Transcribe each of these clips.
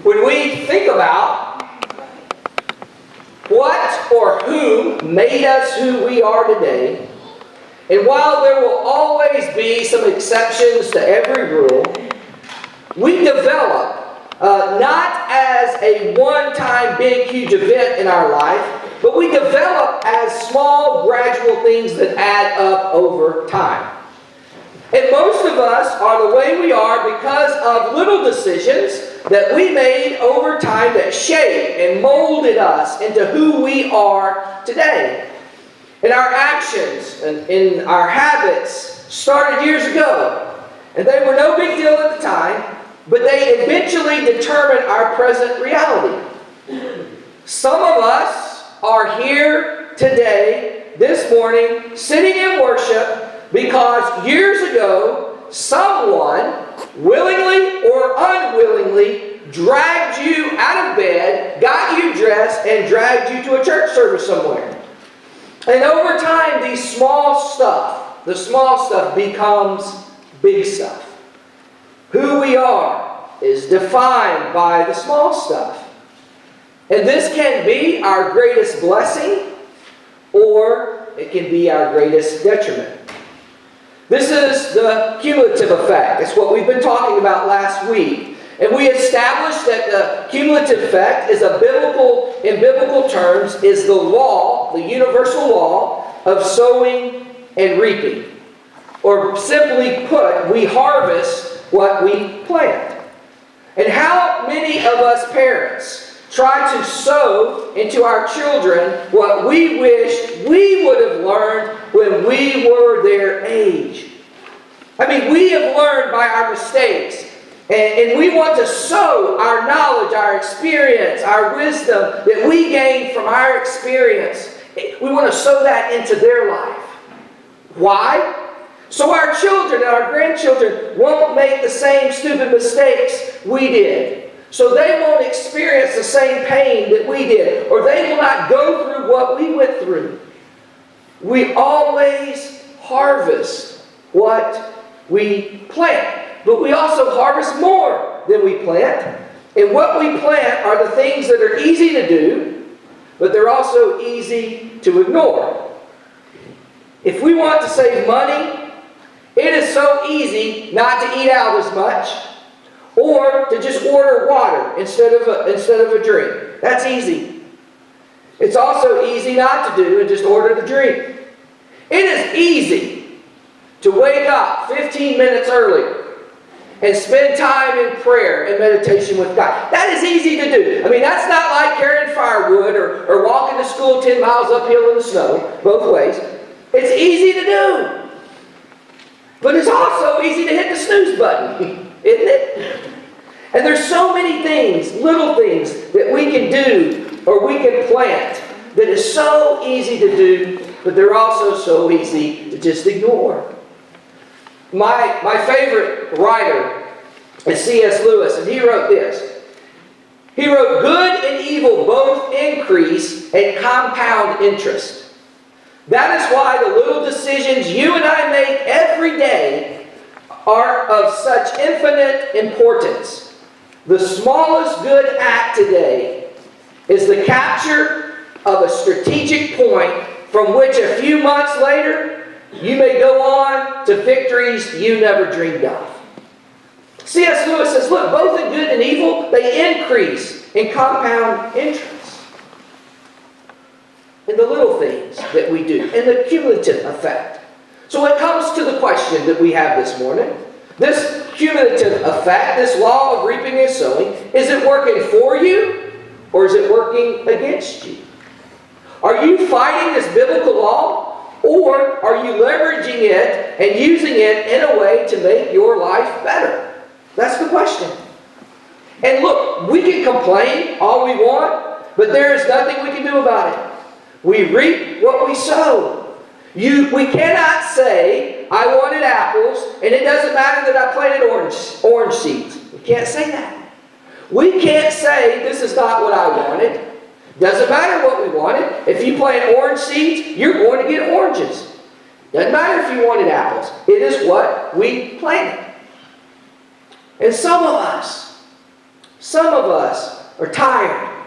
When we think about what or who made us who we are today, and while there will always be some exceptions to every rule, we develop not as a one-time big, huge event in our life, but we develop as small, gradual things that add up over time. And most of us are the way we are because of little decisions that we made over time that shaped and molded us into who we are today. And our actions and our habits started years ago. And they were no big deal at the time, but they eventually determine our present reality. Some of us are here today, this morning, sitting in worship because years ago, someone, willingly or unwillingly, dragged you out of bed, got you dressed, and dragged you to a church service somewhere. And over time, the small stuff becomes big stuff. Who we are is defined by the small stuff. And this can be our greatest blessing, or it can be our greatest detriment. This is the cumulative effect. It's what we've been talking about last week. And we established that the cumulative effect is in biblical terms, is the law, the universal law of sowing and reaping. Or simply put, we harvest what we plant. And how many of us parents try to sow into our children what we wish we would have learned when we were their age? I mean, we have learned by our mistakes. And we want to sow our knowledge, our experience, our wisdom that we gained from our experience. We want to sow that into their life. Why? So our children and our grandchildren won't make the same stupid mistakes we did. So they won't experience the same pain that we did. Or they will not go through what we went through. We always harvest what we plant. But we also harvest more than we plant. And what we plant are the things that are easy to do, but they're also easy to ignore. If we want to save money, it is so easy not to eat out as much, or to just order water instead of a drink. That's easy. It's also easy not to do and just order the drink. It is easy to wake up 15 minutes earlier and spend time in prayer and meditation with God. That is easy to do. I mean, that's not like carrying firewood or walking to school 10 miles uphill in the snow, both ways. It's easy to do. But it's also easy to hit the snooze button, isn't it? And there's so many things, little things, that we can do or we can plant that is so easy to do, but they're also so easy to just ignore. My favorite writer is C.S. Lewis, and he wrote this. He wrote, "Good and evil both increase and compound interest. That is why the little decisions you and I make every day are of such infinite importance. The smallest good act today is the capture of a strategic point from which a few months later you may go on to victories you never dreamed of." C.S. Lewis says, look, both in good and evil, they increase and compound interest. In the little things that we do, in the cumulative effect. So it comes to the question that we have this morning. This cumulative effect, this law of reaping and sowing, is it working for you or is it working against you? Are you fighting this biblical law? Or are you leveraging it and using it in a way to make your life better? That's the question. And look, we can complain all we want, but there is nothing we can do about it. We reap what we sow. We cannot say, I wanted apples, and it doesn't matter that I planted orange seeds. We can't say that. We can't say, this is not what I wanted. Doesn't matter what we wanted. If you plant orange seeds, you're going to get oranges. Doesn't matter if you wanted apples. It is what we planted. And some of us Some of us are tired.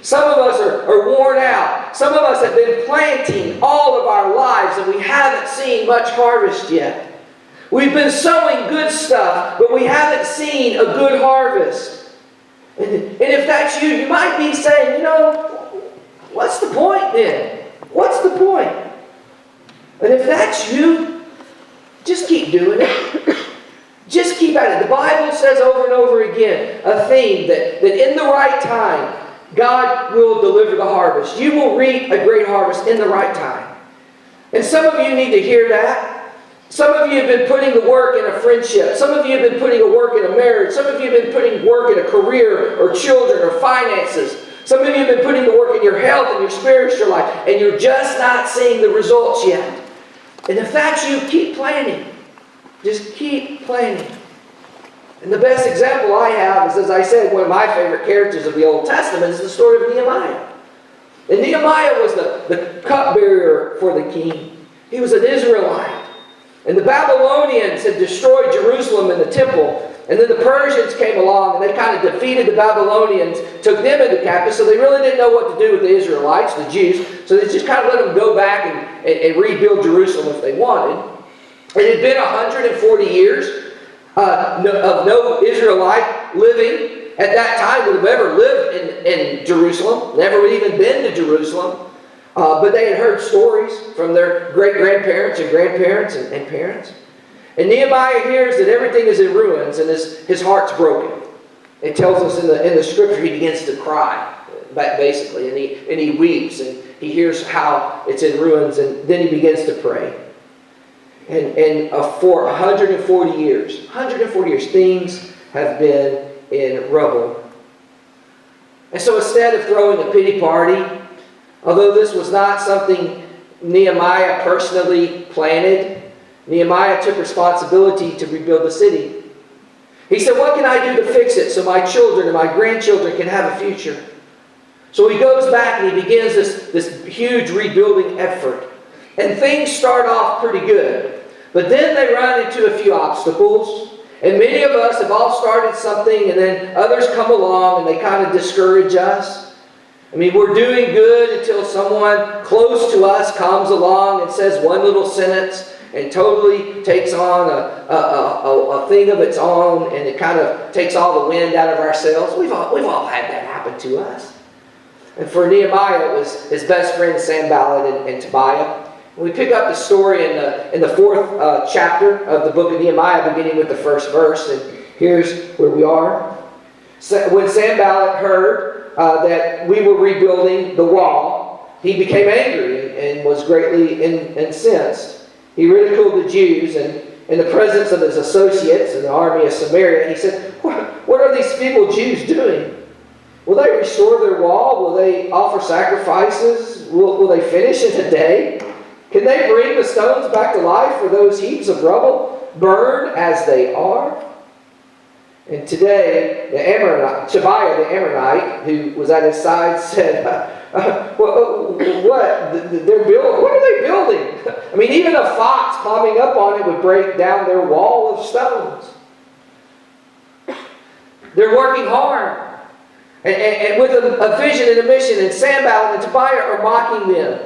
Some of us are worn out. Some of us have been planting all of our lives and we haven't seen much harvest yet. We've been sowing good stuff, but we haven't seen a good harvest. And if that's you, you might be saying, what's the point then? What's the point? And if that's you, just keep doing it. Just keep at it. The Bible says over and over again a theme that in the right time, God will deliver the harvest. You will reap a great harvest in the right time. And some of you need to hear that. Some of you have been putting the work in a friendship. Some of you have been putting the work in a marriage. Some of you have been putting work in a career or children or finances. Some of you have been putting the work in your health and your spiritual life, and you're just not seeing the results yet. And if that's you, keep planning. Just keep planning. And the best example I have is, as I said, one of my favorite characters of the Old Testament is the story of Nehemiah. And Nehemiah was the cupbearer for the king. He was an Israelite. And the Babylonians had destroyed Jerusalem and the temple. And then the Persians came along and they kind of defeated the Babylonians, took them into captivity. So they really didn't know what to do with the Israelites, the Jews. So they just kind of let them go back and rebuild Jerusalem if they wanted. It had been 140 years of no Israelite living at that time would have ever lived in Jerusalem, never would even been to Jerusalem. But they had heard stories from their great-grandparents and grandparents and parents. And Nehemiah hears that everything is in ruins and his heart's broken. It tells us in the scripture he begins to cry, basically, and he weeps and he hears how it's in ruins, and then he begins to pray. And for 140 years, things have been in rubble. And so instead of throwing a pity party, although this was not something Nehemiah personally planted, Nehemiah took responsibility to rebuild the city. He said, what can I do to fix it so my children and my grandchildren can have a future? So he goes back and he begins this huge rebuilding effort. And things start off pretty good. But then they run into a few obstacles. And many of us have all started something, and then others come along and they kind of discourage us. I mean, we're doing good until someone close to us comes along and says one little sentence and totally takes on a thing of its own, and it kind of takes all the wind out of our sails. We've all had that happen to us. And for Nehemiah, it was his best friends Sanballat and Tobiah. We pick up the story in the fourth chapter of the book of Nehemiah, beginning with the first verse. And here's where we are. When Sanballat heard that we were rebuilding the wall, he became angry and was greatly incensed. He ridiculed the Jews, and in the presence of his associates in the army of Samaria, he said, "What are these feeble Jews doing? Will they restore their wall? Will they offer sacrifices? Will they finish in a day? Can they bring the stones back to life for those heaps of rubble, burned as they are?" And today, Tobiah the Ammonite, who was at his side, said, what are they building? I mean, even a fox climbing up on it would break down their wall of stones. They're working hard, and with a vision and a mission, and Sanballat and Tobiah are mocking them.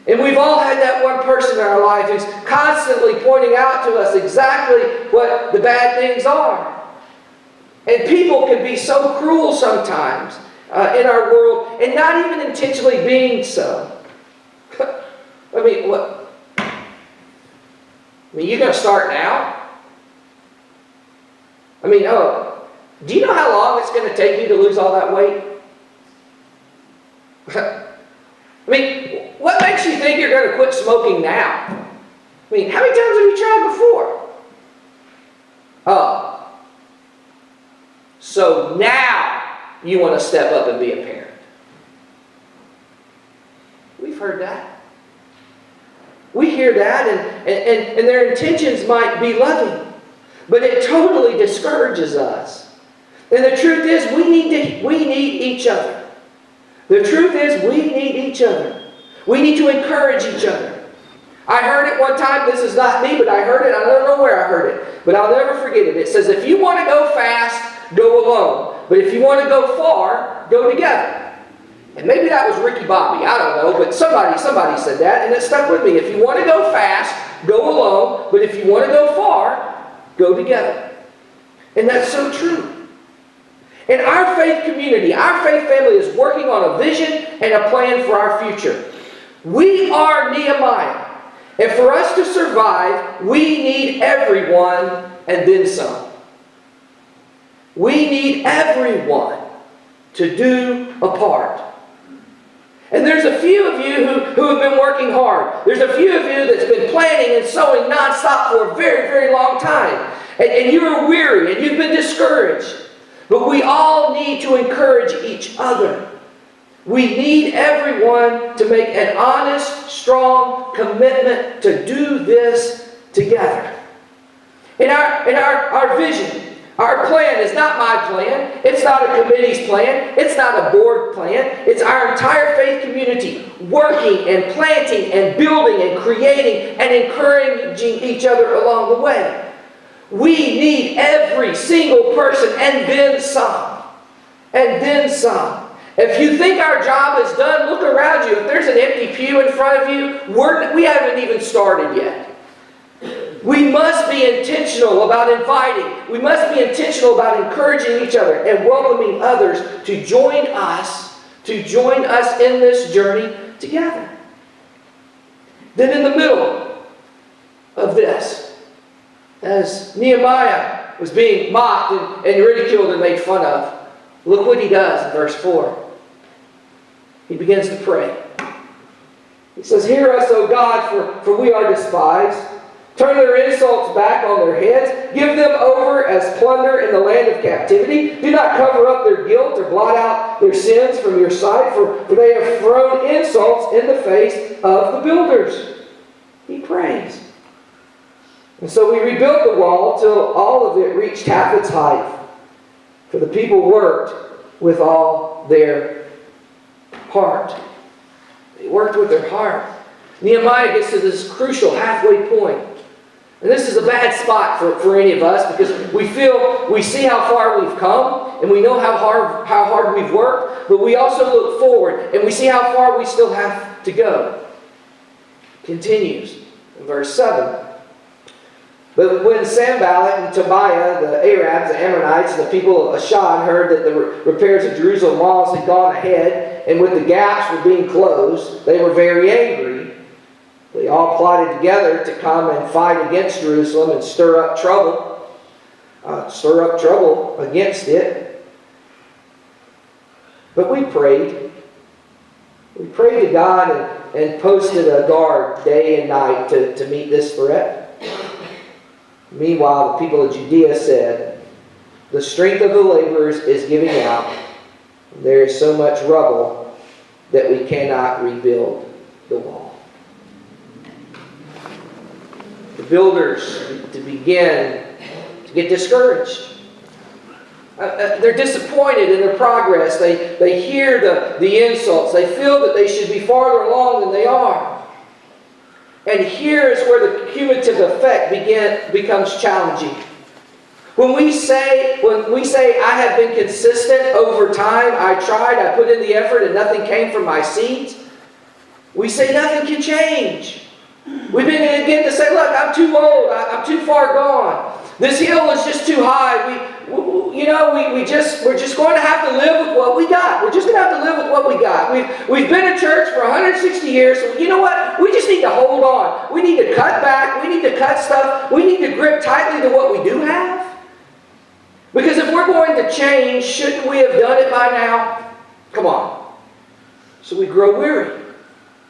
And we've all had that one person in our life who's constantly pointing out to us exactly what the bad things are. And people can be so cruel sometimes in our world, and not even intentionally being so. I mean, what? I mean, you're going to start now? I mean, do you know how long it's going to take you to lose all that weight? I mean, what makes you think you're going to quit smoking now? I mean, how many times have you tried before? So now you want to step up and be a parent. We've heard that. We hear that, and their intentions might be loving, but it totally discourages us. And the truth is, we need each other. The truth is, we need each other. We need to encourage each other. I heard it one time. This is not me, but I heard it. I don't know where I heard it, but I'll never forget it. It says, if you want to go fast, go alone. but if you want to go far, go together. And maybe that was Ricky Bobby, I don't know, but somebody said that, and it stuck with me. If you want to go fast, go alone, but if you want to go far, go together. And that's so true. And our faith community, our faith family is working on a vision and a plan for our future. We are Nehemiah. And for us to survive, we need everyone and then some. We need everyone to do a part. And there's a few of you who have been working hard. There's a few of you that's been planning and sowing nonstop for a very, very long time. And you're weary and you've been discouraged. But we all need to encourage each other. We need everyone to make an honest, strong commitment to do this together. In our vision, our plan is not my plan. It's not a committee's plan. It's not a board plan. It's our entire faith community working and planting and building and creating and encouraging each other along the way. We need every single person and then some. And then some. If you think our job is done, look around you. If there's an empty pew in front of you, we haven't even started yet. We must be intentional about inviting. We must be intentional about encouraging each other and welcoming others to join us in this journey together. Then in the middle of this, as Nehemiah was being mocked and ridiculed and made fun of, look what he does in verse 4. He begins to pray. He says, "Hear us, O God, for we are despised. Turn their insults back on their heads. Give them over as plunder in the land of captivity. Do not cover up their guilt or blot out their sins from your sight, for they have thrown insults in the face of the builders." He prays. And so we rebuilt the wall till all of it reached half its height. For the people worked with all their heart. They worked with their heart. Nehemiah gets to this crucial halfway point. And this is a bad spot for any of us because we see how far we've come and we know how hard we've worked, but we also look forward and we see how far we still have to go. Continues in verse 7. But when Sanballat and Tobiah, the Arabs, the Ammonites, and the people of Ashdod heard that the repairs of Jerusalem walls had gone ahead and with the gaps were being closed, they were very angry. They all plotted together to come and fight against Jerusalem and stir up trouble against it. But we prayed. We prayed to God and posted a guard day and night to meet this threat. Meanwhile, the people of Judea said, "The strength of the laborers is giving out. There is so much rubble that we cannot rebuild the wall." The builders begin to get discouraged. They're disappointed in their progress. They hear the insults. They feel that they should be farther along than they are. And here is where the cumulative effect becomes challenging. When we say, "I have been consistent over time, I tried, I put in the effort, and nothing came from my seeds," we say nothing can change. We begin to say, "Look, I'm too old, I'm too far gone. This hill is just too high. We're just going to have to live with what we got. We're just going to have to live with what we got. We've been in church for 160 years, so you know what? We just need to hold on. We need to cut back. We need to cut stuff. We need to grip tightly to what we do have. Because if we're going to change, shouldn't we have done it by now? Come on." So we grow weary.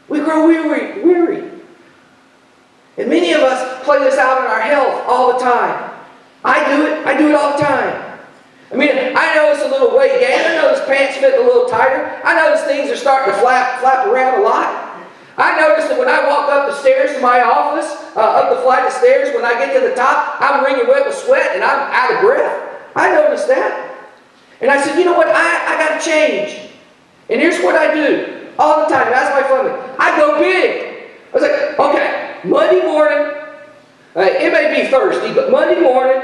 We grow weary. And many of us play this out in our health all the time. I do it all the time. I mean, I notice a little weight gain. I notice pants fit a little tighter. I notice things are starting to flap around a lot. I notice that when I walk up the stairs to my office, up the flight of stairs, when I get to the top, I'm wringing wet with sweat and I'm out of breath. I noticed that. And I said, you know what? I got to change. And here's what I do all the time. That's my family. I go big. I was like, okay, Monday morning, it may be Thursday, but Monday morning,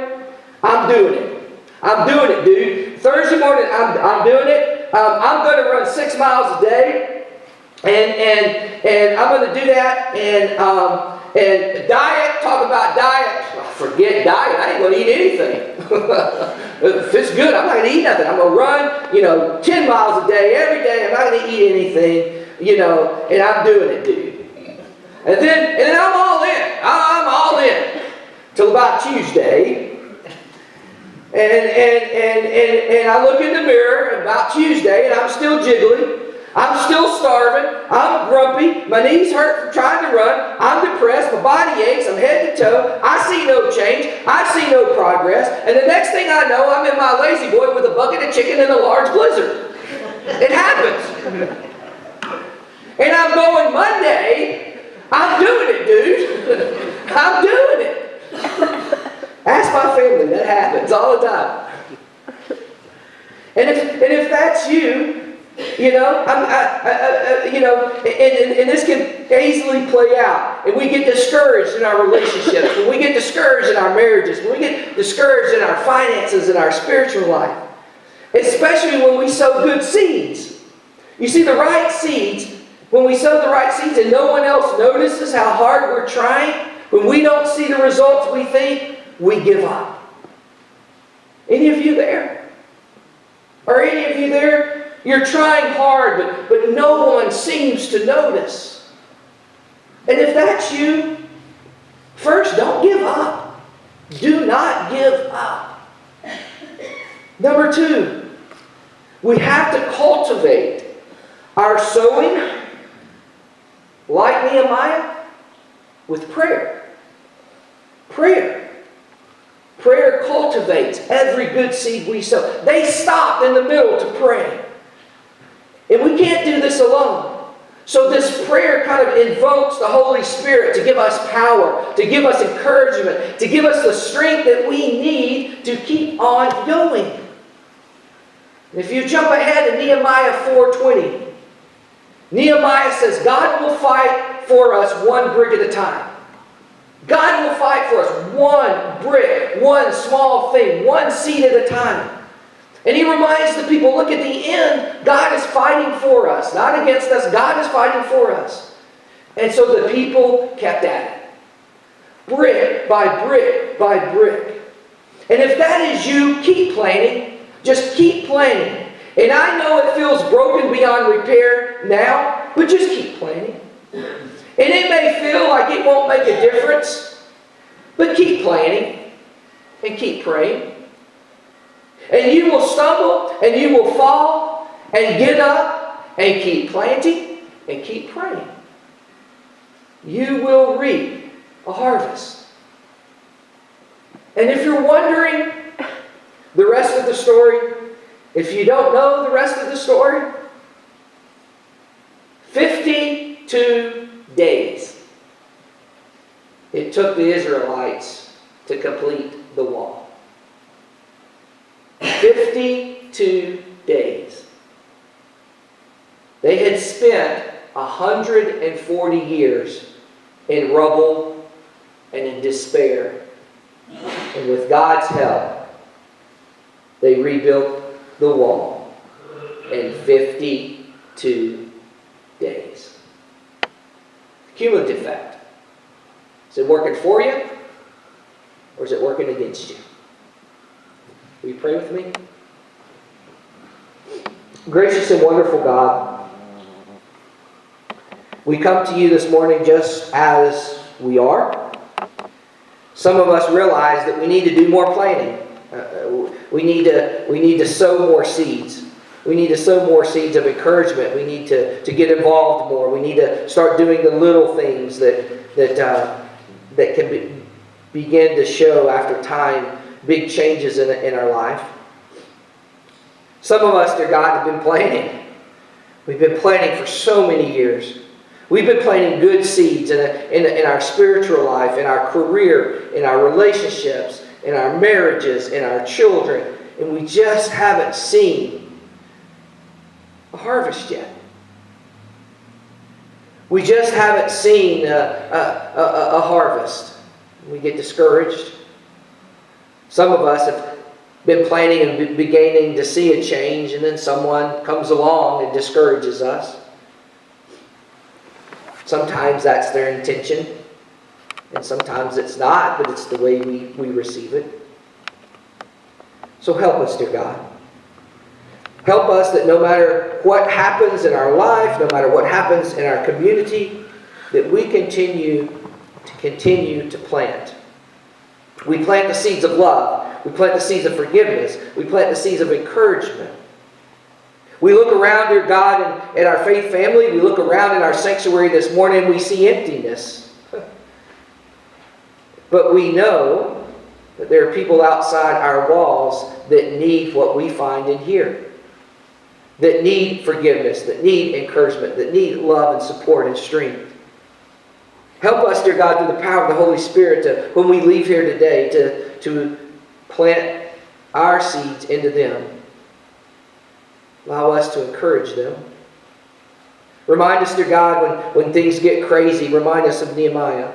I'm doing it. I'm doing it, dude. Thursday morning, I'm doing it. I'm going to run 6 miles a day, and I'm going to do that. And diet, talk about diet. Forget diet. I ain't going to eat anything. If it's good, I'm not going to eat nothing. I'm going to run, 10 miles a day every day. I'm not going to eat anything, and I'm doing it, dude. And then I'm all in. I'm all in till about Tuesday. And I look in the mirror about Tuesday, and I'm still jiggling. I'm still starving. I'm grumpy. My knees hurt from trying to run. I'm depressed. My body aches. I'm head to toe. I see no change. I see no progress. And the next thing I know, I'm in my lazy boy with a bucket of chicken and a large blizzard. It happens. And I'm going Monday. I'm doing it, dude. I'm doing it. Ask my family. That happens all the time. And if that's you, and this can easily play out. And we get discouraged in our relationships. When we get discouraged in our marriages. When we get discouraged in our finances, in our spiritual life. Especially when we sow good seeds. You see, the right seeds, when we sow the right seeds and no one else notices how hard we're trying, when we don't see the results we think, we give up. Any of you there? Are any of you there? You're trying hard, but no one seems to notice. And if that's you, first, don't give up. Do not give up. Number 2, we have to cultivate our sowing, like Nehemiah, with prayer. Prayer. Prayer cultivates every good seed we sow. They stopped in the middle to pray. And we can't do this alone. So this prayer kind of invokes the Holy Spirit to give us power, to give us encouragement, to give us the strength that we need to keep on going. And if you jump ahead to Nehemiah 4:20, Nehemiah says, God will fight for us one brick at a time. God will fight for us one brick, one small thing, one seed at a time. And he reminds the people, look, at the end, God is fighting for us, not against us. God is fighting for us. And so the people kept at it. Brick by brick by brick. And if that is you, keep planting. Just keep planting. And I know it feels broken beyond repair now, but just keep planting. And it may feel like it won't make a difference, but keep planting and keep praying. And you will stumble and you will fall and get up and keep planting and keep praying. You will reap a harvest. And if you're wondering the rest of the story, if you don't know the rest of the story, 52 days it took the Israelites to complete the wall. 52 days. They had spent 140 years in rubble and in despair. And with God's help, they rebuilt the wall in 52 days. Cumulative effect. Is it working for you? Or is it working against you? Will you pray with me? Gracious and wonderful God, we come to you this morning just as we are. Some of us realize that we need to do more planting. We need to sow more seeds. We need to sow more seeds of encouragement. We need to get involved more. We need to start doing the little things that can begin to show after time big changes in our life. Some of us, dear God, have been planting. We've been planting for so many years. We've been planting good seeds in our spiritual life, in our career, in our relationships, in our marriages, in our children. And we just haven't seen a harvest yet. We just haven't seen a harvest. We get discouraged. Some of us been planning and beginning to see a change, and then someone comes along and discourages us. Sometimes that's their intention, and sometimes it's not, but it's the way we receive it. So help us, dear God. Help us that no matter what happens in our life, no matter what happens in our community, that we continue to plant. We plant the seeds of love. We plant the seeds of forgiveness. We plant the seeds of encouragement. We look around, dear God, in our faith family. We look around in our sanctuary this morning, we see emptiness. But we know that there are people outside our walls that need what we find in here. That need forgiveness, that need encouragement, that need love and support and strength. Help us, dear God, through the power of the Holy Spirit, when we leave here today, to plant our seeds into them. Allow us to encourage them. Remind us, dear God, when things get crazy, remind us of Nehemiah.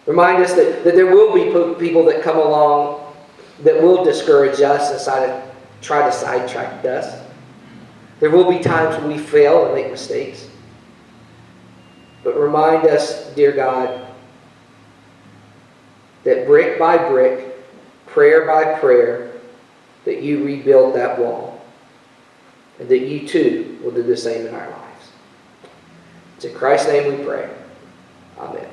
Remind us that there will be people that come along that will discourage us and try to sidetrack us. There will be times when we fail and make mistakes. But remind us, dear God, that brick by brick, prayer by prayer, that you rebuild that wall. And that you too will do the same in our lives. It's in Christ's name we pray. Amen.